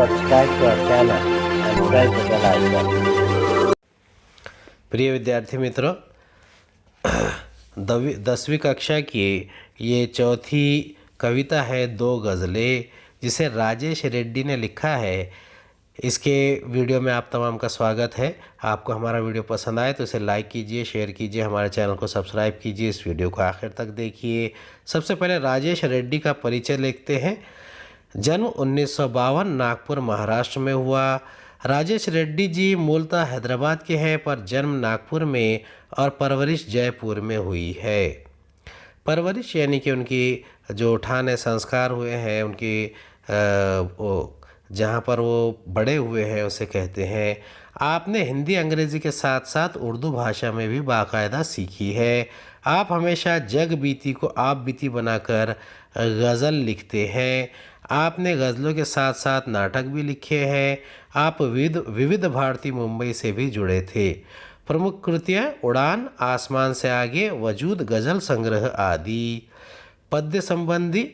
subscribe to our channel and press the bell icon. प्रिय विद्यार्थी मित्रों, 10वीं कक्षा की ये चौथी कविता है दो गज़लें, जिसे राजेश रेड्डी ने लिखा है। इसके वीडियो में आप तमाम का स्वागत है। आपको हमारा वीडियो पसंद आए तो इसे लाइक कीजिए, शेयर कीजिए, हमारे चैनल को सब्सक्राइब कीजिए, इस वीडियो को आखिर तक देखिए। सबसे पहले राजेश रेड्डी का परिचय लिखते हैं। जन्म 1952 नागपुर महाराष्ट्र में हुआ। राजेश रेड्डी जी मूलतः हैदराबाद के हैं, पर जन्म नागपुर में और परवरिश जयपुर में हुई है। परवरिश यानी कि उनकी जो उठाने संस्कार हुए हैं, उनकी जहाँ पर वो बड़े हुए हैं उसे कहते हैं। आपने हिंदी अंग्रेज़ी के साथ साथ उर्दू भाषा में भी बाकायदा सीखी है। आप हमेशा जग बीती को आप बीती बनाकर गज़ल लिखते हैं। आपने गज़लों के साथ साथ नाटक भी लिखे हैं। आप विविध भारती मुंबई से भी जुड़े थे। प्रमुख कृतियाँ उड़ान, आसमान से आगे, वजूद, गज़ल संग्रह आदि। पद्य संबंधी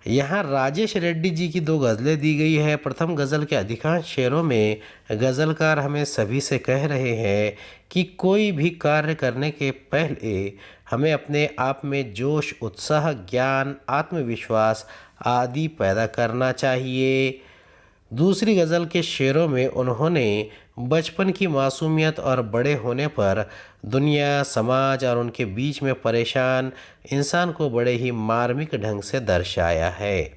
यहाँ राजेश रेड्डी जी की दो गज़लें दी गई है। प्रथम गज़ल के अधिकांश शेरों में गज़लकार हमें सभी से कह रहे हैं कि कोई भी कार्य करने के पहले हमें अपने आप में जोश, उत्साह, ज्ञान, आत्मविश्वास आदि पैदा करना चाहिए। दूसरी गज़ल के शेरों में उन्होंने बचपन की मासूमियत और बड़े होने पर दुनिया, समाज और उनके बीच में परेशान इंसान को बड़े ही मार्मिक ढंग से दर्शाया है।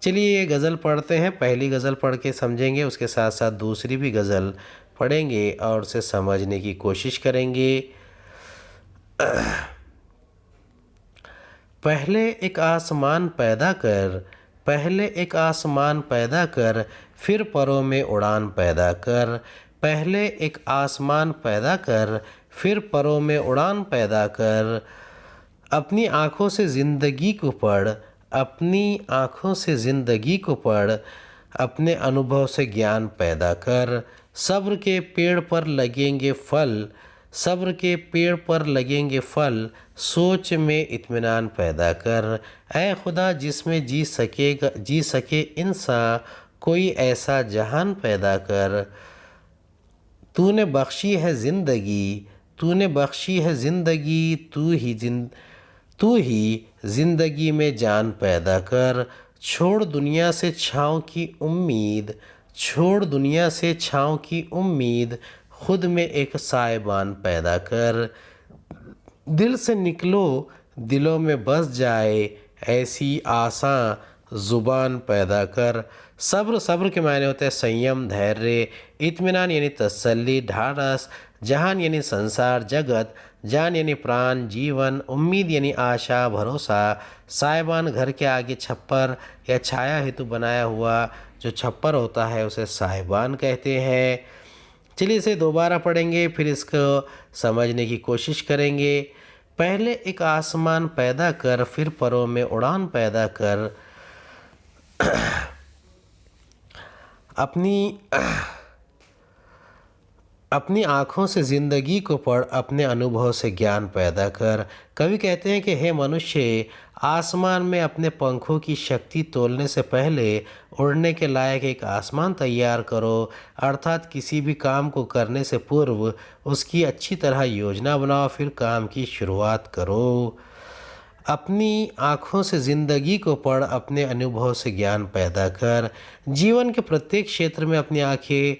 चलिए ये गज़ल पढ़ते हैं। पहली गज़ल पढ़ के समझेंगे, उसके साथ साथ दूसरी भी गज़ल पढ़ेंगे और उसे समझने की कोशिश करेंगे। पहले एक आसमान पैदा कर, पहले एक आसमान पैदा कर, फिर परों में उड़ान पैदा कर। पहले एक आसमान पैदा कर, फिर परों में उड़ान पैदा कर। अपनी आँखों से ज़िंदगी को पढ़, अपनी आँखों से ज़िंदगी को पढ़, अपने अनुभव से ज्ञान पैदा कर। सब्र के पेड़ पर लगेंगे फल, सब्र के पेड़ पर लगेंगे फल, सोच में इत्मीनान पैदा कर। ऐ खुदा जिसमें जी सके इंसान, कोई ऐसा जहान पैदा कर। तूने बख्शी है ज़िंदगी, तूने बख्शी है ज़िंदगी, तू ही ज़िंदगी में जान पैदा कर। छोड़ दुनिया से छाँव की उम्मीद, छोड़ दुनिया से छाँव की उम्मीद, खुद में एक साइबान पैदा कर। दिल से निकलो दिलों में बस जाए, ऐसी आसान ज़ुबान पैदा कर। सब्र, सब्र के मायने होते हैं संयम, धैर्य। इत्मीनान यानी तसल्ली, ढाढ़स। जहान यानी संसार, जगत। जान यानी प्राण, जीवन। उम्मीद यानी आशा, भरोसा। साइबान घर के आगे छप्पर या छाया हेतु बनाया हुआ जो छप्पर होता है उसे साइबान कहते हैं। चलिए इसे दोबारा पढ़ेंगे, फिर इसको समझने की कोशिश करेंगे। पहले एक आसमान पैदा कर, फिर परों में उड़ान पैदा कर। अपनी आँखों से ज़िंदगी को पढ़, अपने अनुभव से ज्ञान पैदा कर। कवि कहते हैं कि हे मनुष्य, आसमान में अपने पंखों की शक्ति तोलने से पहले उड़ने के लायक एक आसमान तैयार करो। अर्थात किसी भी काम को करने से पूर्व उसकी अच्छी तरह योजना बनाओ, फिर काम की शुरुआत करो। अपनी आँखों से ज़िंदगी को पढ़, अपने अनुभव से ज्ञान पैदा कर। जीवन के प्रत्येक क्षेत्र में अपनी आँखें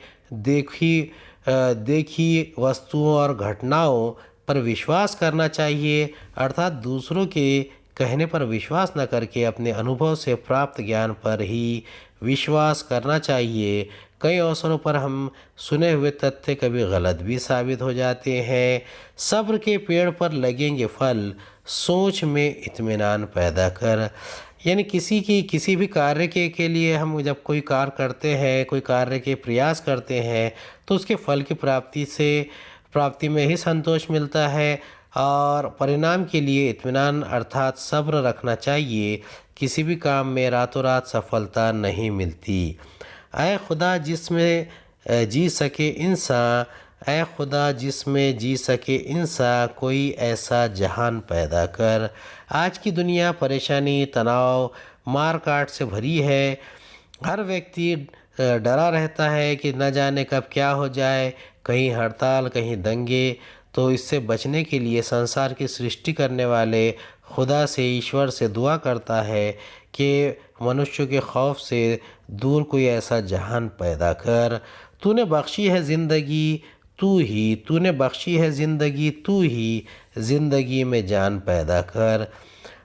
देखी वस्तुओं और घटनाओं पर विश्वास करना चाहिए। अर्थात दूसरों के कहने पर विश्वास न करके अपने अनुभव से प्राप्त ज्ञान पर ही विश्वास करना चाहिए। कई अवसरों पर हम सुने हुए तथ्य कभी गलत भी साबित हो जाते हैं। सब्र के पेड़ पर लगेंगे फल, सोच में इत्मीनान पैदा कर। यानी किसी भी कार्य के लिए हम जब कोई कार्य करते हैं, कोई कार्य के प्रयास करते हैं, तो उसके फल की प्राप्ति में ही संतोष मिलता है और परिणाम के लिए इत्मीनान अर्थात सब्र रखना चाहिए। किसी भी काम में रातों रात सफलता नहीं मिलती। ऐ खुदा जिसमें जी सके इंसान, ऐ खुदा जिसमें जी सके इंसान, कोई ऐसा जहान पैदा कर। आज की दुनिया परेशानी, तनाव, मार काट से भरी है। हर व्यक्ति डरा रहता है कि न जाने कब क्या हो जाए, कहीं हड़ताल, कहीं दंगे। तो इससे बचने के लिए संसार की सृष्टि करने वाले खुदा से, ईश्वर से दुआ करता है कि मनुष्य के खौफ से दूर कोई ऐसा जहान पैदा कर। तूने बख्शी है ज़िंदगी तूने बख्शी है ज़िंदगी तू ही ज़िंदगी में जान पैदा कर।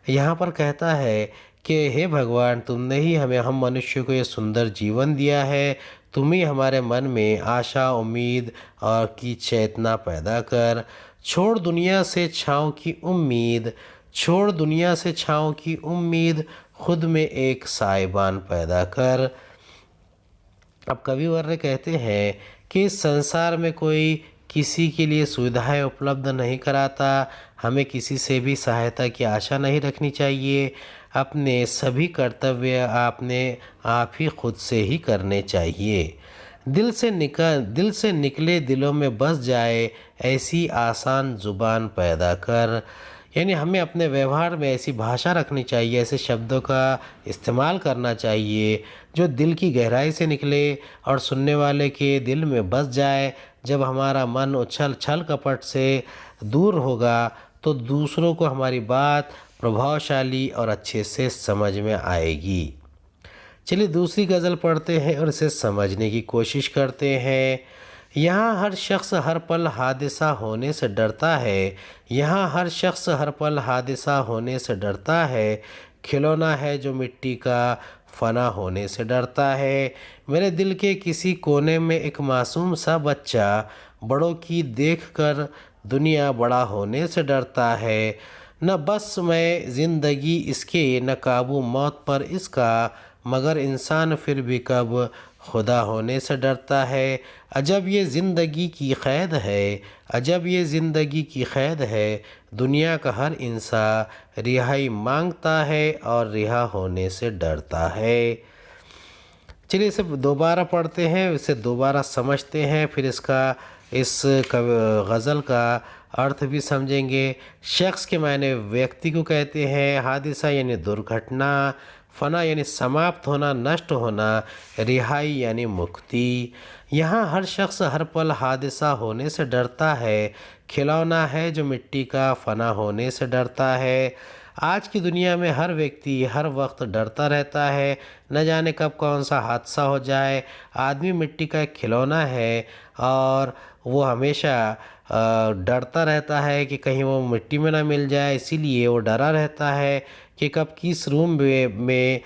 यहाँ पर कहता है कि हे भगवान, तुमने ही हम मनुष्य को ये सुंदर जीवन दिया है। तुम ही हमारे मन में आशा, उम्मीद और की चेतना पैदा कर। छोड़ दुनिया से छाँव की उम्मीद, छोड़ दुनिया से छाँव की उम्मीद, खुद में एक साइबान पैदा कर। अब कविवर्य कहते हैं कि इस संसार में कोई किसी के लिए सुविधाएं उपलब्ध नहीं कराता। हमें किसी से भी सहायता की आशा नहीं रखनी चाहिए। अपने सभी कर्तव्य आपने आप ही खुद से ही करने चाहिए। दिल से निकले दिलों में बस जाए, ऐसी आसान ज़ुबान पैदा कर। यानी हमें अपने व्यवहार में ऐसी भाषा रखनी चाहिए, ऐसे शब्दों का इस्तेमाल करना चाहिए जो दिल की गहराई से निकले और सुनने वाले के दिल में बस जाए। जब हमारा मन उछल छल कपट से दूर होगा तो दूसरों को हमारी बात प्रभावशाली और अच्छे से समझ में आएगी। चलिए दूसरी गज़ल पढ़ते हैं और इसे समझने की कोशिश करते हैं। यहाँ हर शख्स हर पल हादसा होने से डरता है, यहाँ हर शख्स हर पल हादसा होने से डरता है। खिलौना है जो मिट्टी का फना होने से डरता है। मेरे दिल के किसी कोने में एक मासूम सा बच्चा बड़ों की देखकर दुनिया बड़ा होने से डरता है। न बस में ज़िंदगी इसके, न काबू मौत पर इसका, मगर इंसान फिर भी कब खुदा होने से डरता है। अजब ये ज़िंदगी की क़ैद है, अजब ये ज़िंदगी की क़ैद है। दुनिया का हर इंसान रिहाई मांगता है और रिहा होने से डरता है। चलिए इसे दोबारा पढ़ते हैं, इसे दोबारा समझते हैं, फिर इस गज़ल का अर्थ भी समझेंगे। शख्स के मायने व्यक्ति को कहते हैं, हादिसा यानी दुर्घटना, फना यानी समाप्त होना, नष्ट होना, रिहाई यानी मुक्ति। यहाँ हर शख्स हर पल हादिसा होने से डरता है। खिलौना है जो मिट्टी का फना होने से डरता है। आज की दुनिया में हर व्यक्ति हर वक्त डरता रहता है, न जाने कब कौन सा हादसा हो जाए। आदमी मिट्टी का एक खिलौना है और वो हमेशा डरता रहता है कि कहीं वो मिट्टी में ना मिल जाए, इसीलिए वो डरा रहता है कि कब किस रूम में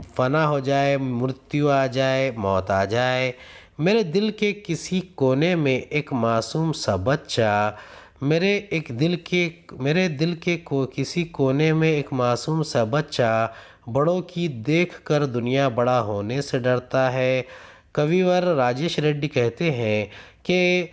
फना हो जाए, मृत्यु आ जाए, मौत आ जाए। मेरे दिल के किसी कोने में एक मासूम सा बच्चा, मेरे दिल के किसी कोने में एक मासूम सा बच्चा बड़ों की देखकर दुनिया बड़ा होने से डरता है। कविवर राजेश रेड्डी कहते हैं कि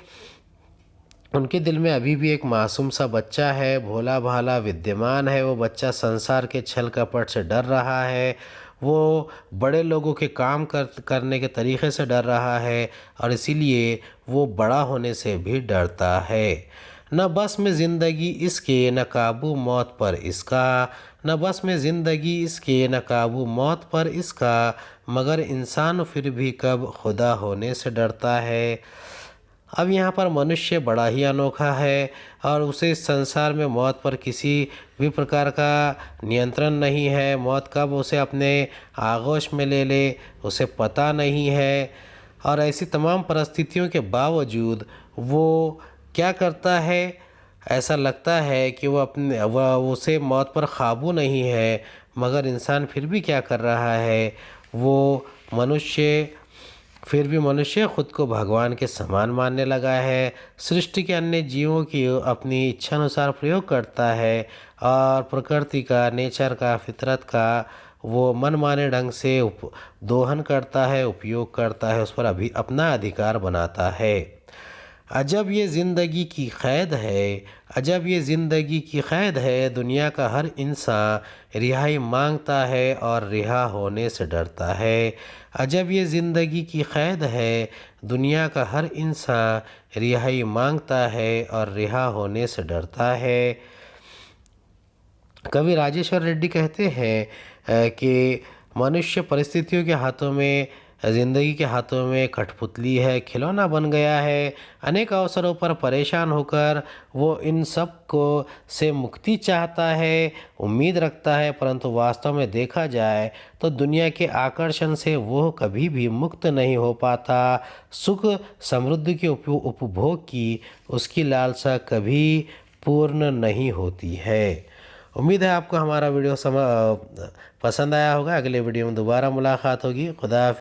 उनके दिल में अभी भी एक मासूम सा बच्चा है, भोला भाला विद्यमान है। वो बच्चा संसार के छल कपट से डर रहा है, वो बड़े लोगों के काम करने के तरीक़े से डर रहा है और इसीलिए वो बड़ा होने से भी डरता है। न बस में ज़िंदगी इसके, न काबू मौत पर इसका, न बस में ज़िंदगी इसके, न काबू मौत पर इसका, मगर इंसान फिर भी कब खुदा होने से डरता है। अब यहाँ पर मनुष्य बड़ा ही अनोखा है और उसे इस संसार में मौत पर किसी भी प्रकार का नियंत्रण नहीं है। मौत कब उसे अपने आगोश में ले ले उसे पता नहीं है। और ऐसी तमाम परिस्थितियों के बावजूद वो क्या करता है, ऐसा लगता है कि वह उसे मौत पर काबू नहीं है, मगर इंसान फिर भी क्या कर रहा है, फिर भी मनुष्य खुद को भगवान के समान मानने लगा है। सृष्टि के अन्य जीवों की अपनी इच्छा अनुसार प्रयोग करता है और प्रकृति का, नेचर का, फितरत का वो मनमाने ढंग से दोहन करता है, उपयोग करता है, उस पर अभी अपना अधिकार बनाता है। अजब ये ज़िंदगी की क़ैद है, अजब ये ज़िंदगी की क़ैद है। दुनिया का हर इंसान रिहाई मांगता है और रिहा होने से डरता है। अजब ये ज़िंदगी की क़ैद है, दुनिया का हर इंसान रिहाई मांगता है और रिहा होने से डरता है। कवि राजेश्वर रेड्डी कहते हैं कि मनुष्य परिस्थितियों के हाथों में, ज़िंदगी के हाथों में कठपुतली है, खिलौना बन गया है। अनेक अवसरों पर परेशान होकर वो इन सब को से मुक्ति चाहता है, उम्मीद रखता है, परंतु वास्तव में देखा जाए तो दुनिया के आकर्षण से वो कभी भी मुक्त नहीं हो पाता। सुख समृद्धि के उपभोग की उसकी लालसा कभी पूर्ण नहीं होती है। उम्मीद है आपको हमारा वीडियो पसंद आया होगा। अगले वीडियो में दोबारा मुलाकात होगी। खुदा